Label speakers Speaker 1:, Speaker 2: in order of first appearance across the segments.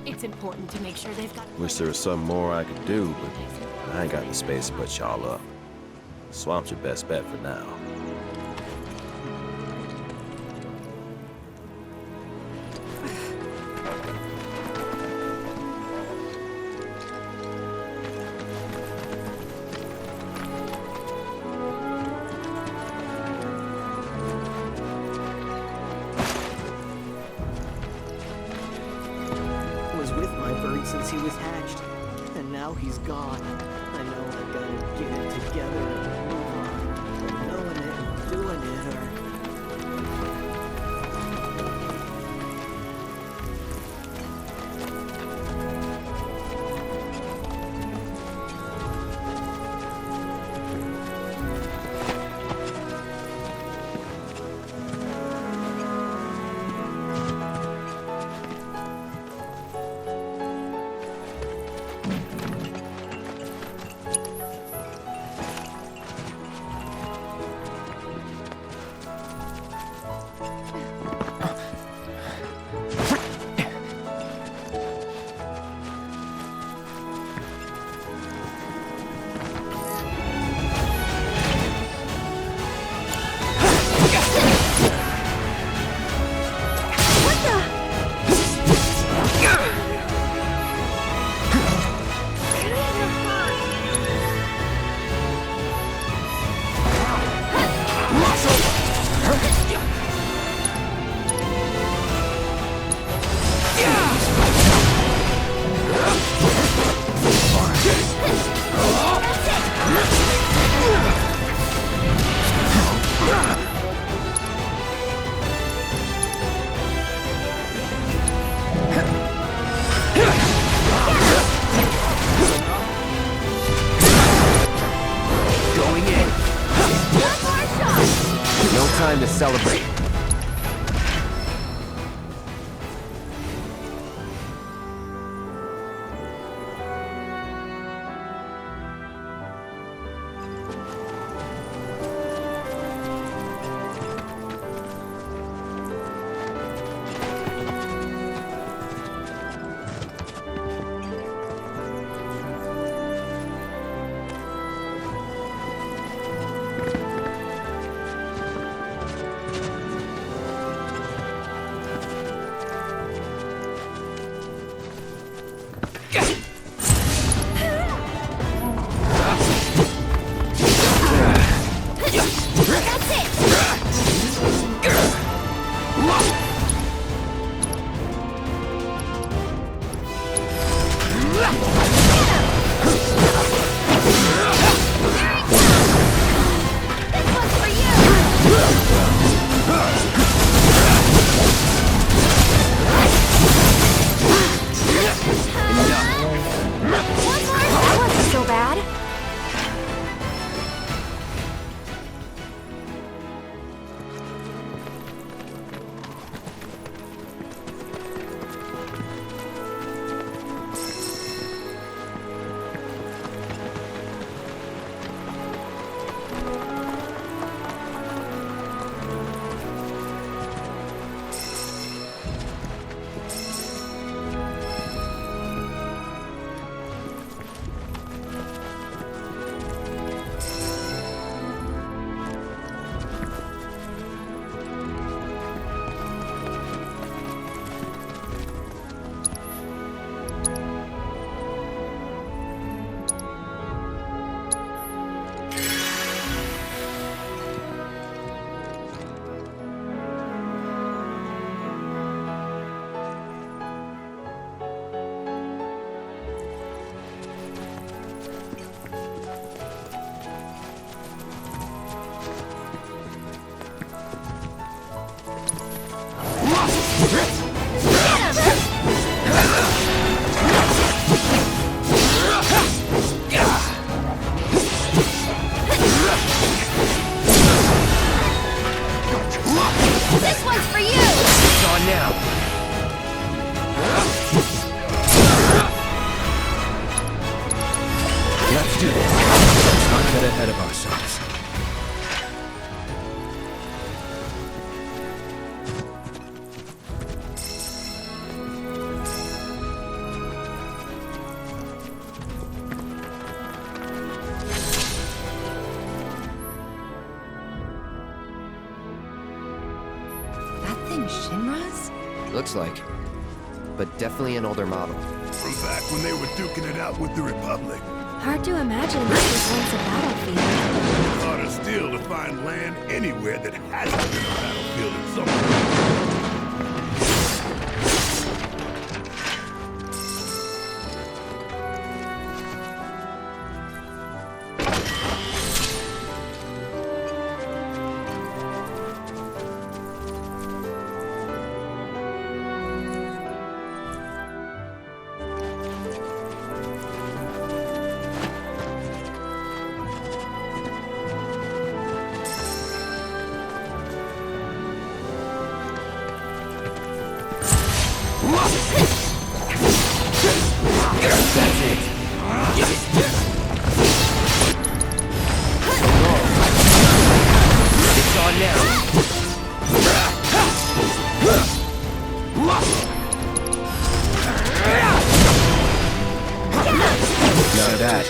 Speaker 1: It's important to make sure they've got...
Speaker 2: Wish there was something more I could do, but I ain't got the space to put y'all up. Swamp's your best bet for now.
Speaker 3: Was with my bird since he was hatched, and now he's gone. I know I gotta get it together and move on, but knowing it and doing it are...
Speaker 4: Time to celebrate. Let's do this. Let's not get ahead of ourselves.
Speaker 5: Shinra's?
Speaker 6: Looks like. But definitely an older model.
Speaker 7: From back when they were duking it out with the Republic.
Speaker 5: Hard to imagine this was once a battlefield.
Speaker 7: Harder still to find land anywhere that hasn't been a battlefield at some point.
Speaker 6: That's it. It's on now.
Speaker 4: None of that.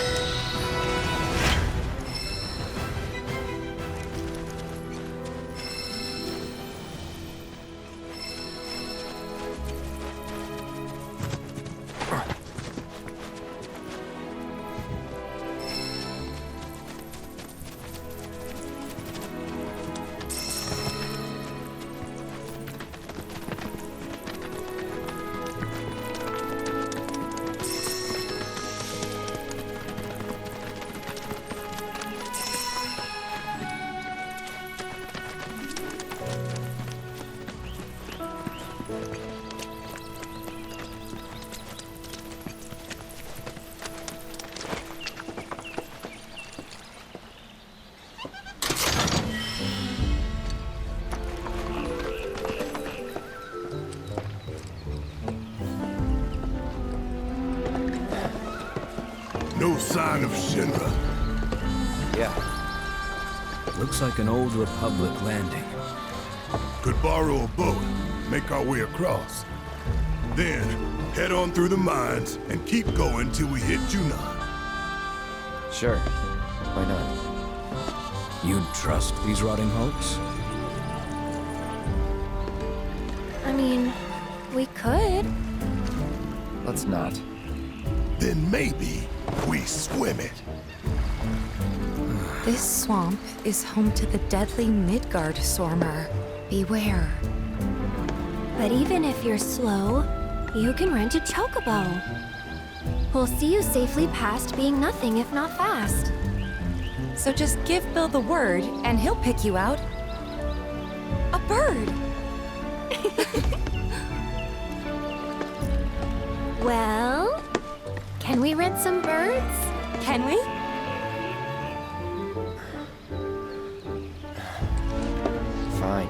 Speaker 7: No sign of Shinra.
Speaker 6: Yeah.
Speaker 4: Looks like an old Republic landing.
Speaker 7: Could borrow a boat, make our way across. Then, head on through the mines and keep going till we hit Junon.
Speaker 6: Sure. Why not?
Speaker 4: You'd trust these rotting hulks?
Speaker 5: I mean, we could.
Speaker 6: Let's not.
Speaker 7: Then maybe we swim it.
Speaker 5: This swamp is home to the deadly Midgard Swarmer. Beware. But even if you're slow, you can rent a chocobo. We'll see you safely past being nothing if not fast. So just give Bill the word, and he'll pick you out. A bird! Well, can we rent some birds? Can we?
Speaker 6: Fine.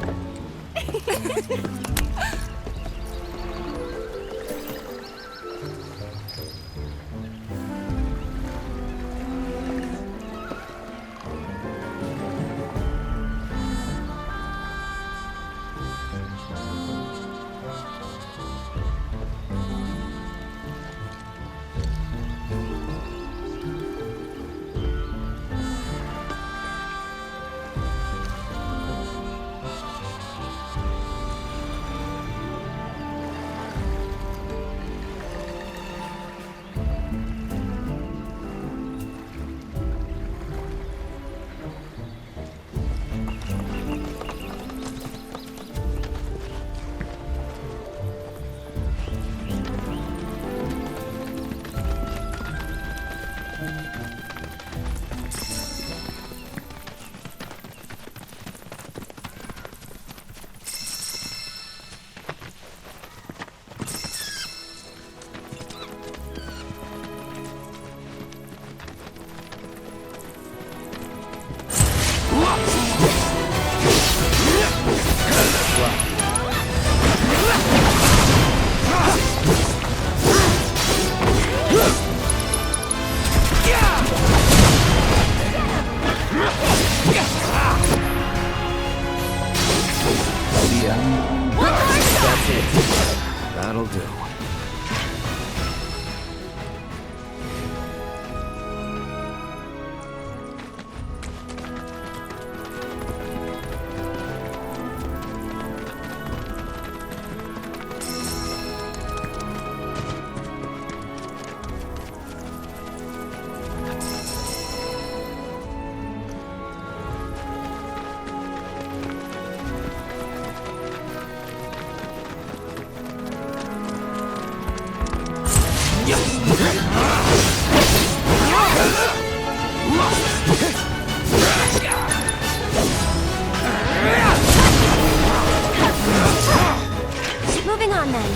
Speaker 6: That's it. That'll do.
Speaker 5: Moving on then.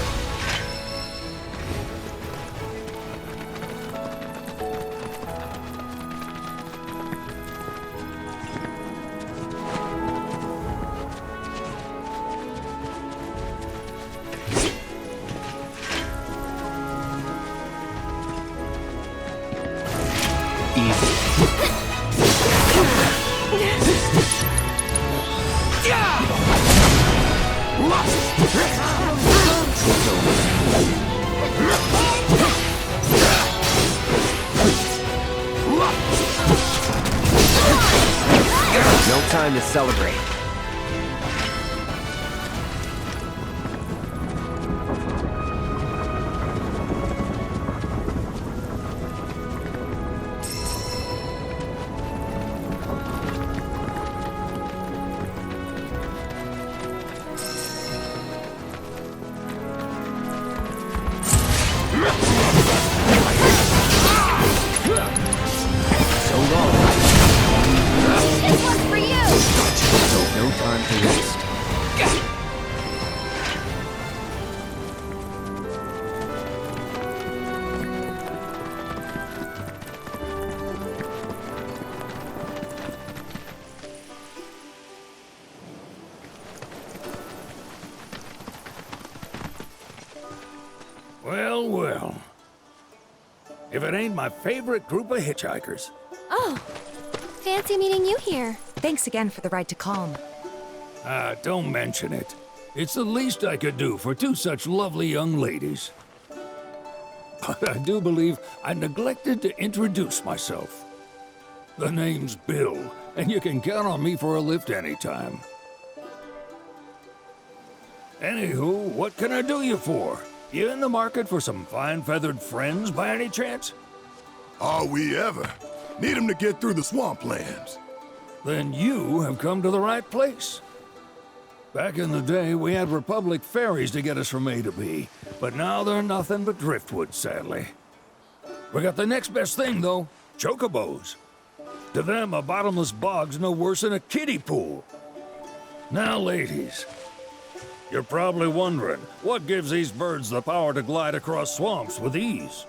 Speaker 6: No time to celebrate. So long.
Speaker 5: This one's for you!
Speaker 4: So no time to waste.
Speaker 8: Well, well. If it ain't my favorite group of hitchhikers.
Speaker 5: Oh, fancy meeting you here.
Speaker 1: Thanks again for the ride to Calm.
Speaker 8: Don't mention it. It's the least I could do for two such lovely young ladies. But I do believe I neglected to introduce myself. The name's Bill, and you can count on me for a lift anytime. Anywho, what can I do you for? You in the market for some fine feathered friends by any chance?
Speaker 7: Are we ever? Need 'em to get through the swamplands.
Speaker 8: Then you have come to the right place. Back in the day, we had Republic ferries to get us from A to B, but now they're nothing but driftwood, sadly. We got the next best thing, though, chocobos. To them, a bottomless bog's no worse than a kiddie pool. Now, ladies, you're probably wondering, what gives these birds the power to glide across swamps with ease?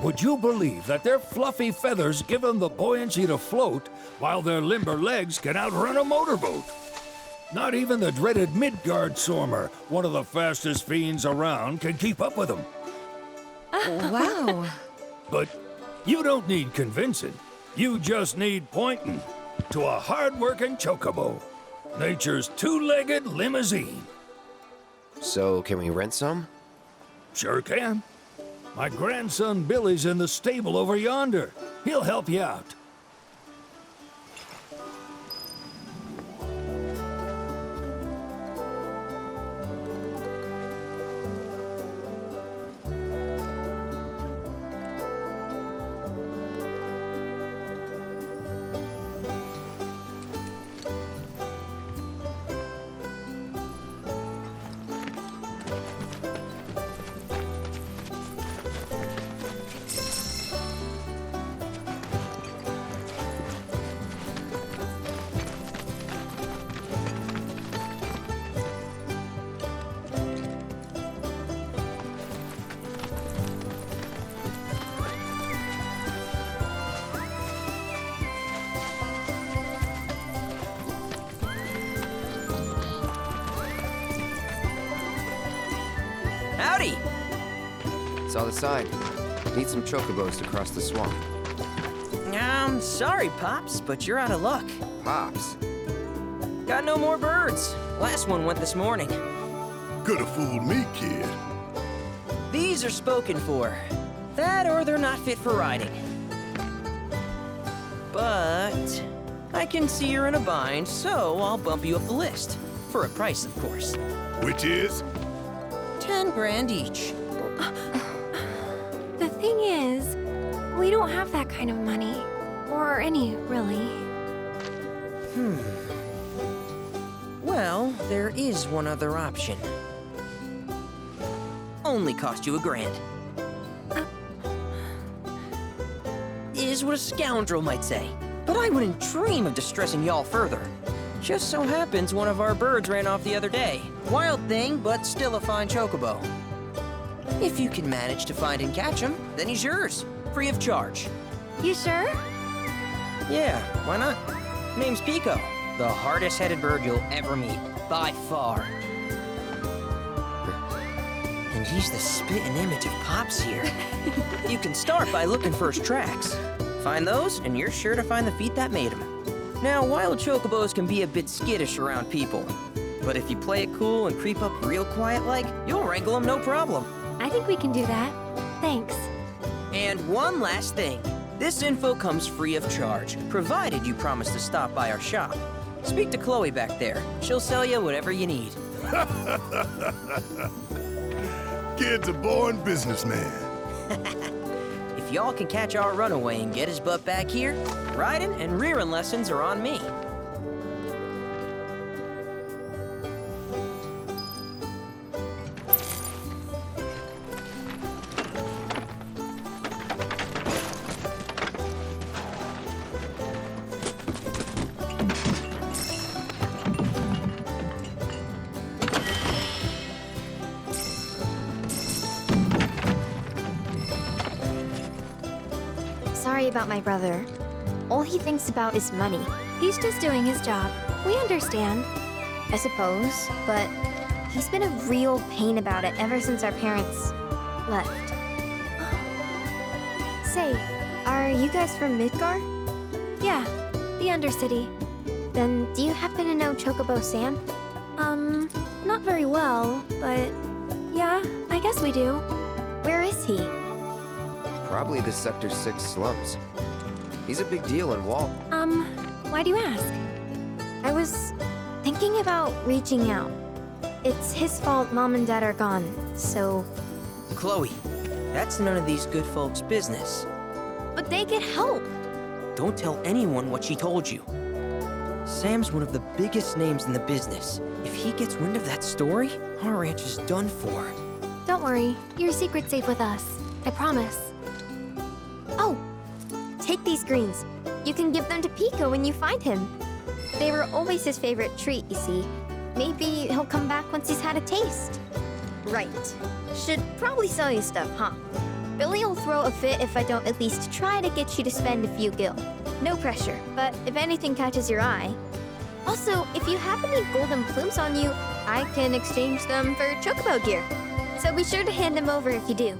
Speaker 8: Would you believe that their fluffy feathers give them the buoyancy to float, while their limber legs can outrun a motorboat? Not even the dreaded Midgard Sormer, one of the fastest fiends around, can keep up with them.
Speaker 1: Wow.
Speaker 8: But you don't need convincing. You just need pointing to a hard-working chocobo. Nature's two-legged limousine.
Speaker 6: So, can we rent some?
Speaker 8: Sure can. My grandson Billy's in the stable over yonder. He'll help you out.
Speaker 9: Howdy!
Speaker 6: Saw the sign. Need some chocobos to cross the swamp.
Speaker 9: Sorry, Pops, but you're out of luck.
Speaker 6: Pops.
Speaker 9: Got no more birds. Last one went this morning.
Speaker 7: Could've fooled me, kid.
Speaker 9: These are spoken for. That or they're not fit for riding. But I can see you're in a bind, so I'll bump you up the list. For a price, of course.
Speaker 7: Which is?
Speaker 9: 10 grand each.
Speaker 5: The thing is, we don't have that kind of money. Or any, really.
Speaker 9: Well, there is one other option. Only cost you $1,000. Is what a scoundrel might say. But I wouldn't dream of distressing y'all further. Just so happens one of our birds ran off the other day. Wild thing, but still a fine chocobo. If you can manage to find and catch him, then he's yours, free of charge.
Speaker 5: You sure?
Speaker 9: Yeah, why not? Name's Pico, the hardest-headed bird you'll ever meet, by far. And he's the spitting image of Pops here. You can start by looking for his tracks. Find those, and you're sure to find the feet that made him. Now, wild chocobos can be a bit skittish around people. But if you play it cool and creep up real quiet-like, you'll wrangle them no problem.
Speaker 5: I think we can do that. Thanks.
Speaker 9: And one last thing. This info comes free of charge, provided you promise to stop by our shop. Speak to Chloe back there. She'll sell you whatever you need.
Speaker 7: Kid's a born businessman.
Speaker 9: If y'all can catch our runaway and get his butt back here, riding and rearing lessons are on me.
Speaker 5: Sorry about my brother. All he thinks about is money. He's just doing his job. We understand, I suppose, but he's been a real pain about it ever since our parents left. Say, are you guys from Midgar? Yeah, the Undercity. Then do you happen to know Chocobo Sam? Not very well, but yeah, I guess we do. Where is he?
Speaker 6: Probably the Sector 6 slums. He's a big deal in Walt.
Speaker 5: Why do you ask? I was thinking about reaching out. It's his fault Mom and Dad are gone, so...
Speaker 9: Chloe, that's none of these good folks' business.
Speaker 5: But they get help!
Speaker 9: Don't tell anyone what she told you. Sam's one of the biggest names in the business. If he gets wind of that story, our ranch is done for.
Speaker 5: Don't worry, your secret's safe with us. I promise. Oh! Take these greens. You can give them to Pico when you find him. They were always his favorite treat, you see. Maybe he'll come back once he's had a taste. Right. Should probably sell you stuff, huh? Billy'll throw a fit if I don't at least try to get you to spend a few gil. No pressure, but if anything catches your eye... Also, if you have any golden plumes on you, I can exchange them for chocobo gear. So be sure to hand them over if you do.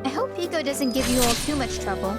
Speaker 5: I hope Pico doesn't give you all too much trouble.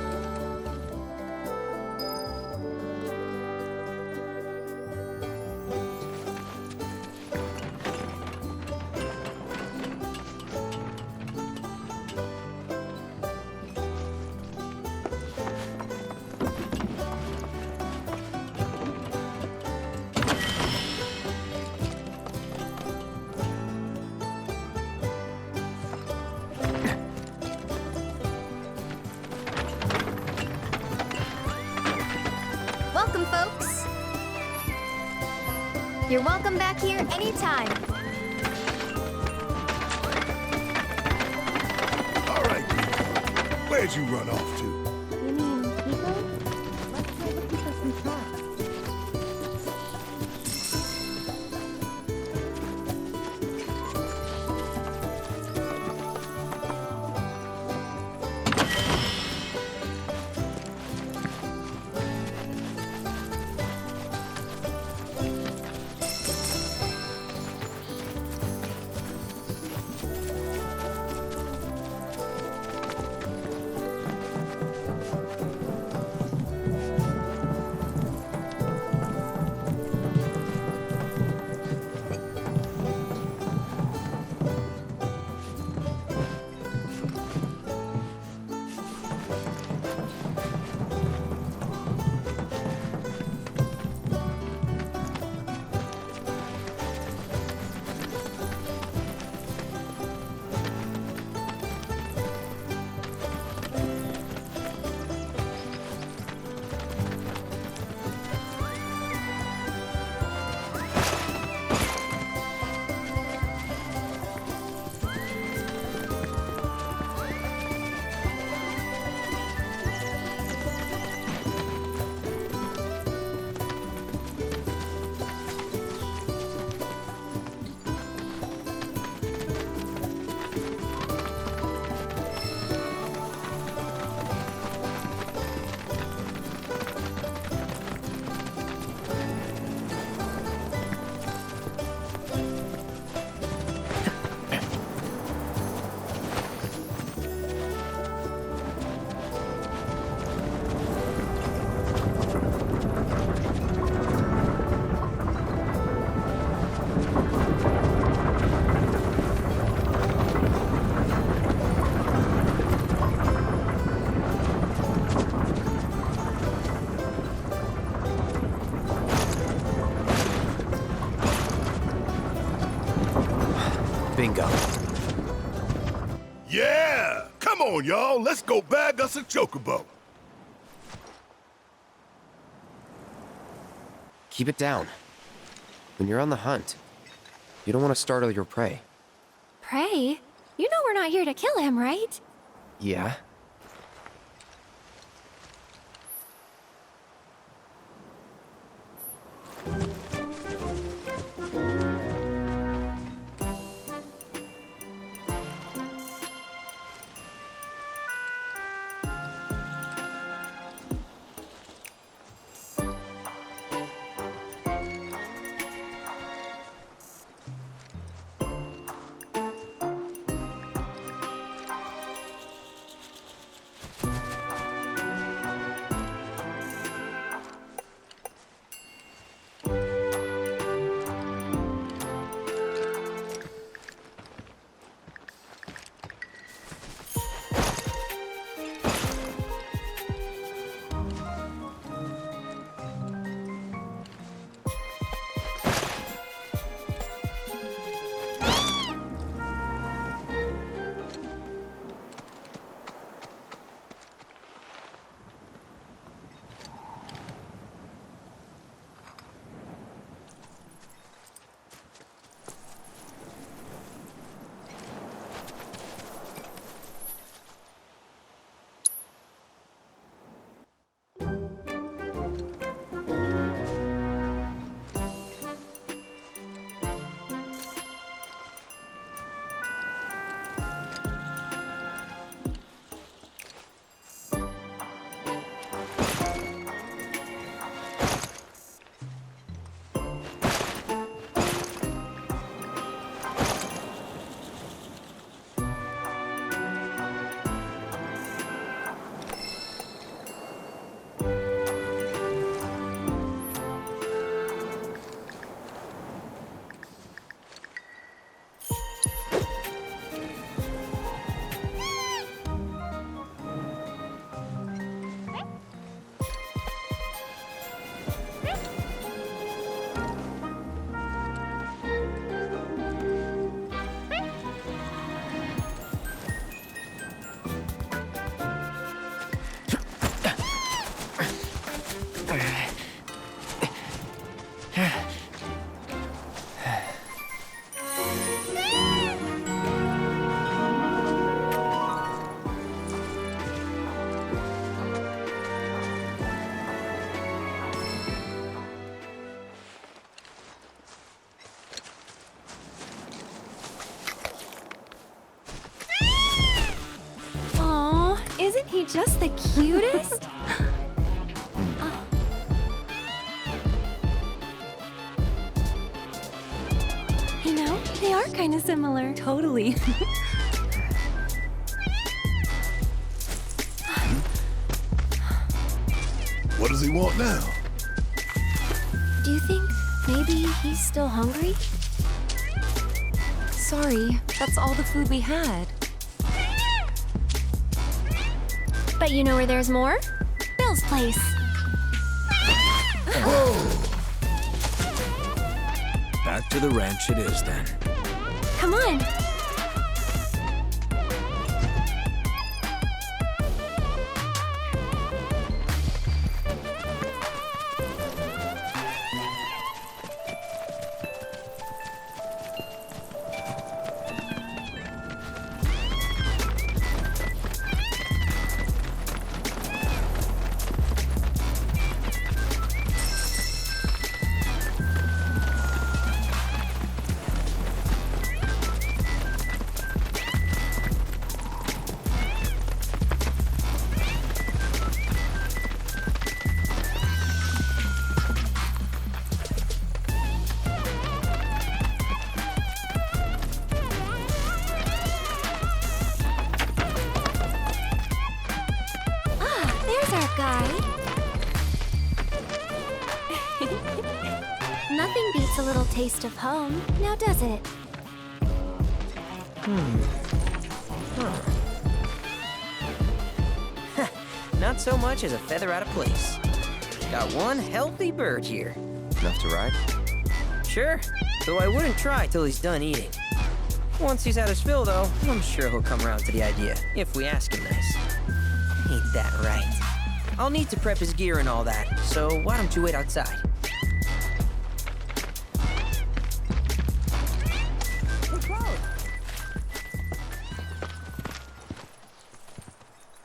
Speaker 5: Welcome, folks! You're welcome back here anytime.
Speaker 7: All right, Pico. Where'd you run off to?
Speaker 5: You mean Pico? Let's go looking for some tracks.
Speaker 10: Bingo.
Speaker 7: Yeah! Come on, y'all. Let's go bag us a chocobo.
Speaker 6: Keep it down. When you're on the hunt, you don't want to startle your prey.
Speaker 5: Prey? You know we're not here to kill him, right?
Speaker 6: Yeah?
Speaker 5: Isn't he just the cutest? You know, they are kind of similar.
Speaker 1: Totally.
Speaker 7: What does he want now?
Speaker 5: Do you think maybe he's still hungry?
Speaker 1: Sorry, that's all the food we had.
Speaker 5: But you know where there's more? Bill's place.
Speaker 4: Back to the ranch it is then.
Speaker 5: Come on. Nothing beats a little taste of home, now does it?
Speaker 9: Not so much as a feather out of place. Got one healthy bird here.
Speaker 6: Enough to ride?
Speaker 9: Sure, though I wouldn't try till he's done eating. Once he's had his fill, though, I'm sure he'll come around to the idea, if we ask him nice. Ain't that right? I'll need to prep his gear and all that, so why don't you wait outside?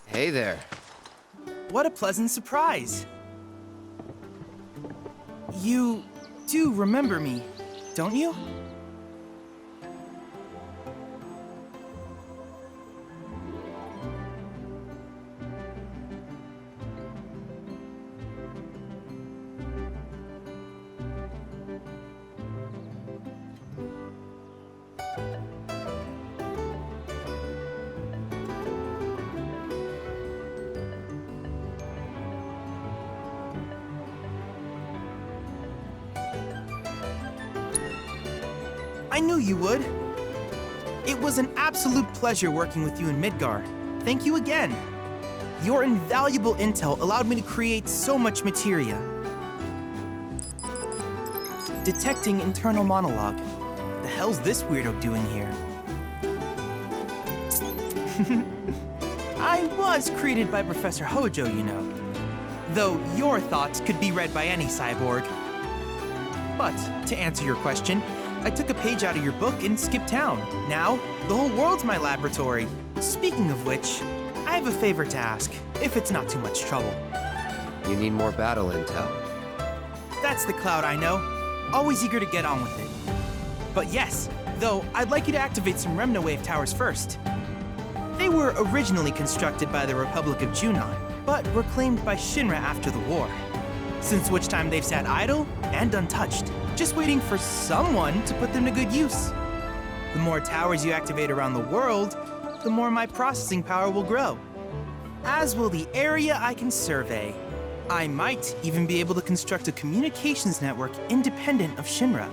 Speaker 6: Hey there.
Speaker 10: What a pleasant surprise. You do remember me, don't you? I knew you would. It was an absolute pleasure working with you in Midgard. Thank you again. Your invaluable intel allowed me to create so much materia. Detecting internal monologue. The hell's this weirdo doing here? I was created by Professor Hojo, you know. Though your thoughts could be read by any cyborg. But, to answer your question, I took a page out of your book and skipped town. Now, the whole world's my laboratory. Speaking of which, I have a favor to ask, if it's not too much trouble.
Speaker 6: You need more battle intel.
Speaker 10: That's the Cloud I know. Always eager to get on with it. But yes, though, I'd like you to activate some Remnawave towers first. They were originally constructed by the Republic of Junon, but were claimed by Shinra after the war. Since which time they've sat idle and untouched, just waiting for someone to put them to good use. The more towers you activate around the world, the more my processing power will grow. As will the area I can survey. I might even be able to construct a communications network independent of Shinra.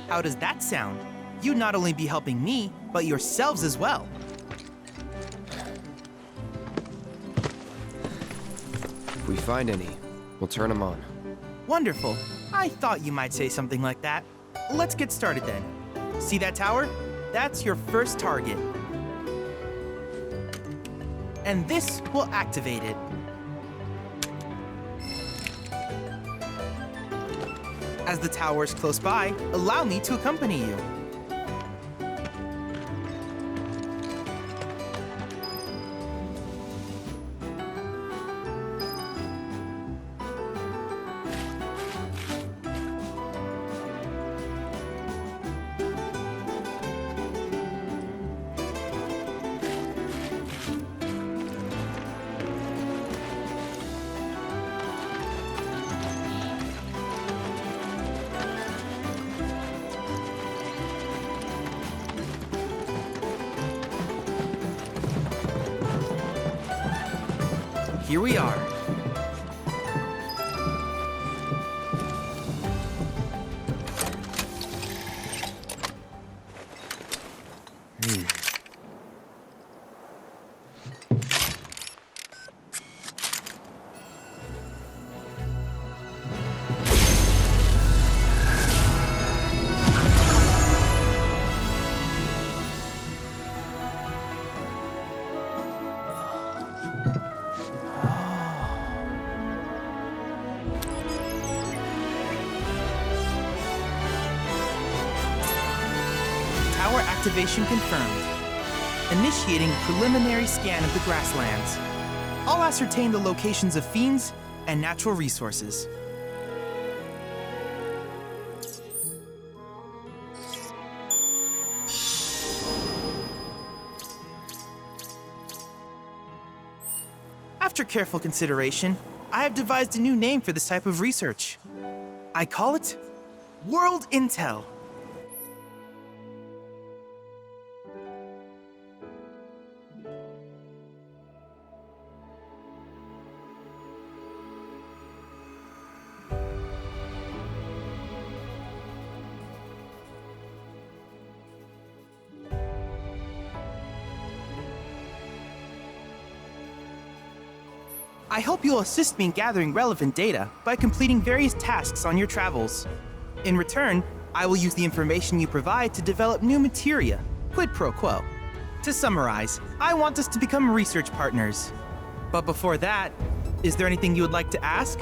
Speaker 10: How does that sound? You'd not only be helping me, but yourselves as well.
Speaker 6: If we find any, we'll turn them on.
Speaker 10: Wonderful. I thought you might say something like that. Let's get started then. See that tower? That's your first target. And this will activate it. As the tower is close by, allow me to accompany you. Here we are. Tower activation confirmed. Initiating preliminary scan of the grasslands. I'll ascertain the locations of fiends and natural resources. After careful consideration, I have devised a new name for this type of research. I call it World Intel. I hope you'll assist me in gathering relevant data by completing various tasks on your travels. In return, I will use the information you provide to develop new materia. Quid pro quo. To summarize, I want us to become research partners. But before that, is there anything you would like to ask?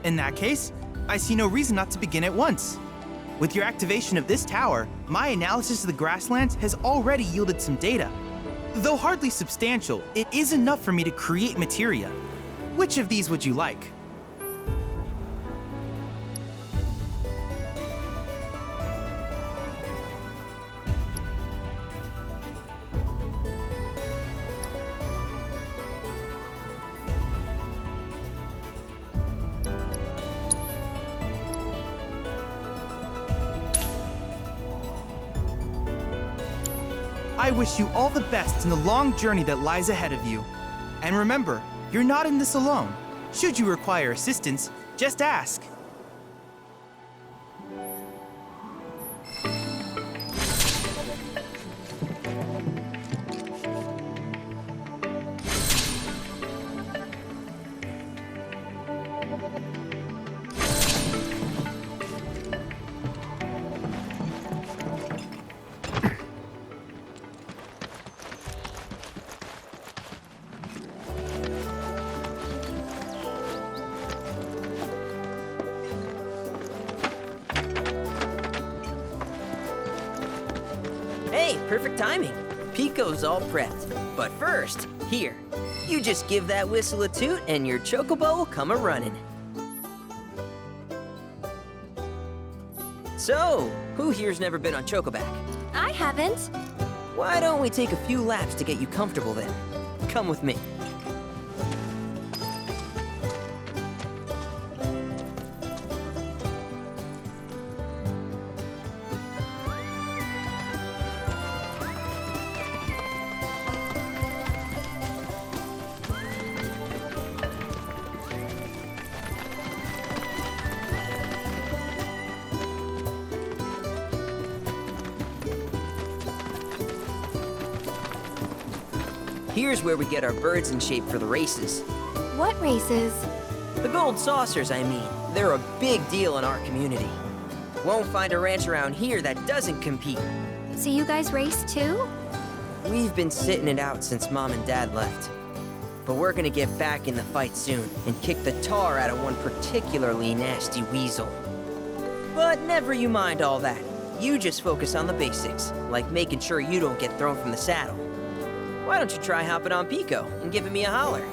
Speaker 10: In that case, I see no reason not to begin at once. With your activation of this tower, my analysis of the grasslands has already yielded some data. Though hardly substantial, it is enough for me to create materia. Which of these would you like? I wish you all the best in the long journey that lies ahead of you. And remember, you're not in this alone. Should you require assistance, just ask.
Speaker 9: Hey, perfect timing. Pico's all prepped. But first, here, you just give that whistle a toot and your chocobo will come a-running. So, who here's never been on Chocoback?
Speaker 5: I haven't.
Speaker 9: Why don't we take a few laps to get you comfortable then? Come with me. Here's where we get our birds in shape for the races.
Speaker 5: What races?
Speaker 9: The gold saucers, I mean. They're a big deal in our community. Won't find a ranch around here that doesn't compete.
Speaker 5: So you guys race too?
Speaker 9: We've been sitting it out since Mom and Dad left. But we're gonna get back in the fight soon and kick the tar out of one particularly nasty weasel. But never you mind all that. You just focus on the basics, like making sure you don't get thrown from the saddle. Why don't you try hopping on Pico and giving me a holler?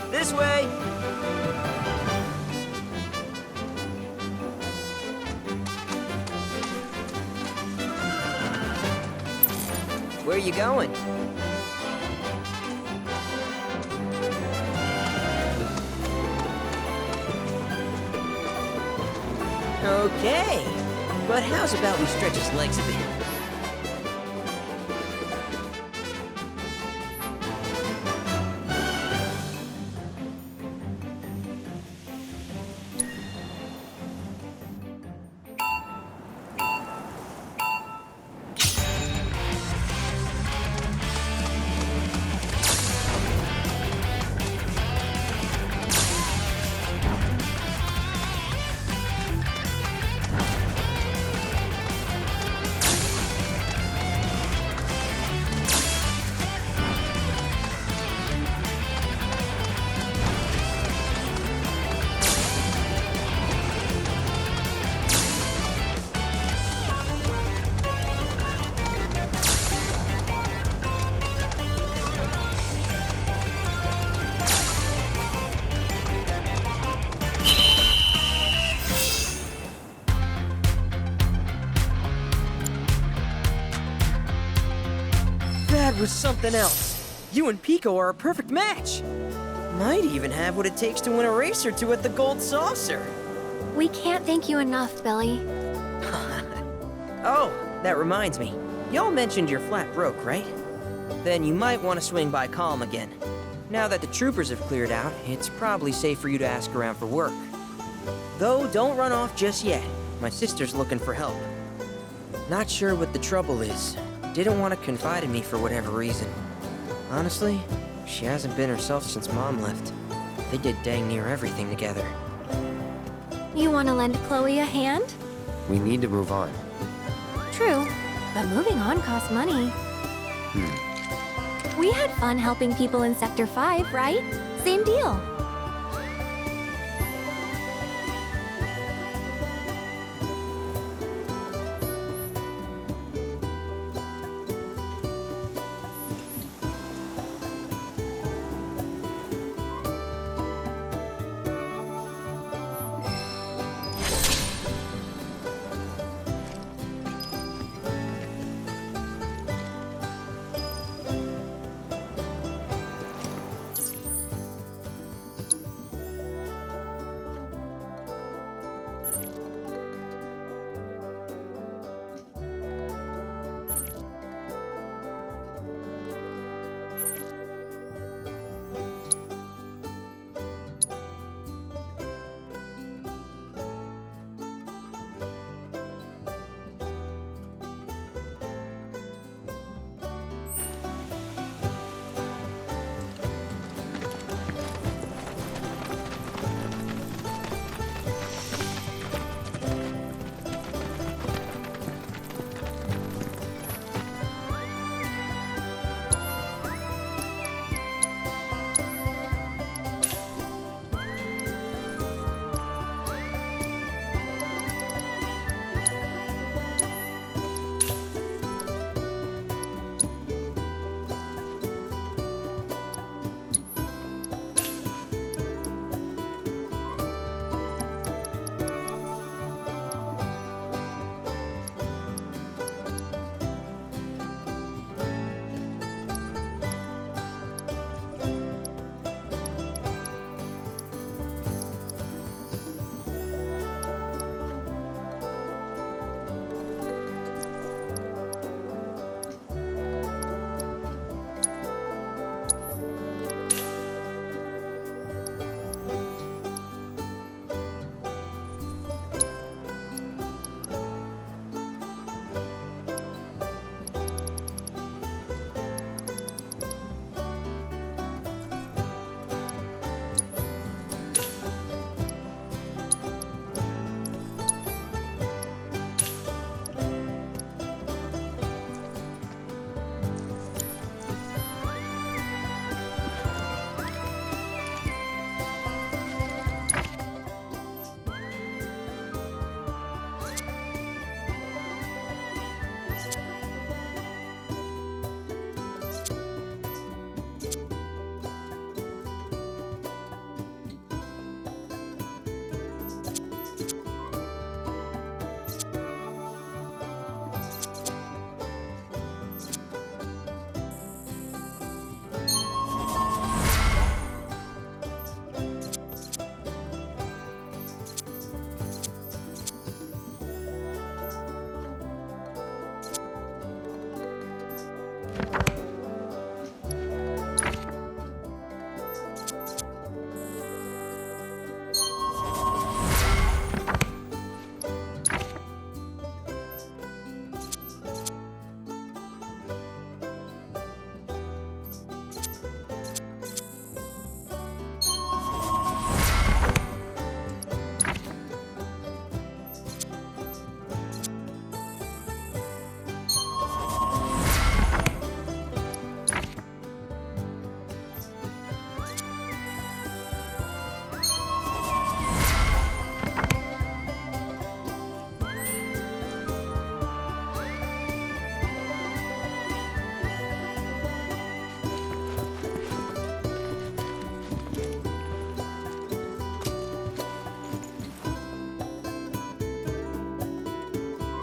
Speaker 9: This way! Where are you going? Okay, but how's about we stretch his legs a bit? That was something else. You and Pico are a perfect match. Might even have what it takes to win a race or two at the Gold Saucer.
Speaker 5: We can't thank you enough, Billy.
Speaker 9: Oh, that reminds me. Y'all mentioned you're flat broke, right? Then you might want to swing by Calm again. Now that the troopers have cleared out, it's probably safe for you to ask around for work. Though, don't run off just yet. My sister's looking for help. Not sure what the trouble is. Didn't want to confide in me for whatever reason. Honestly, she hasn't been herself since Mom left. They did dang near everything together.
Speaker 5: You want to lend Chloe a hand?
Speaker 6: We need to move on.
Speaker 5: True, but moving on costs money. We had fun helping people in Sector 5, right? Same deal.